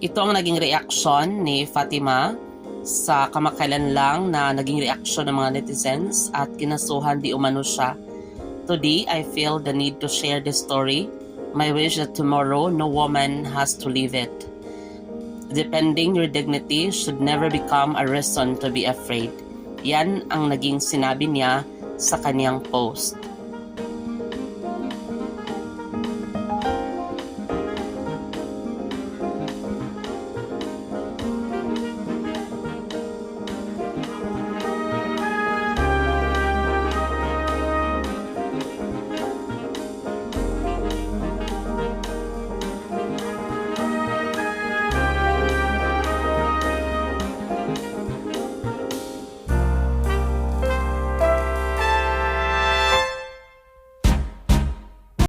Ito ang naging reaksyon ni Fatima sa kamakailan lang na naging reaksyon ng mga netizens at kinasuhan di umano siya. Today, I feel the need to share this story. My wish that tomorrow, no woman has to live it. Defending your dignity should never become a reason to be afraid. Yan ang naging sinabi niya sa kaniyang post.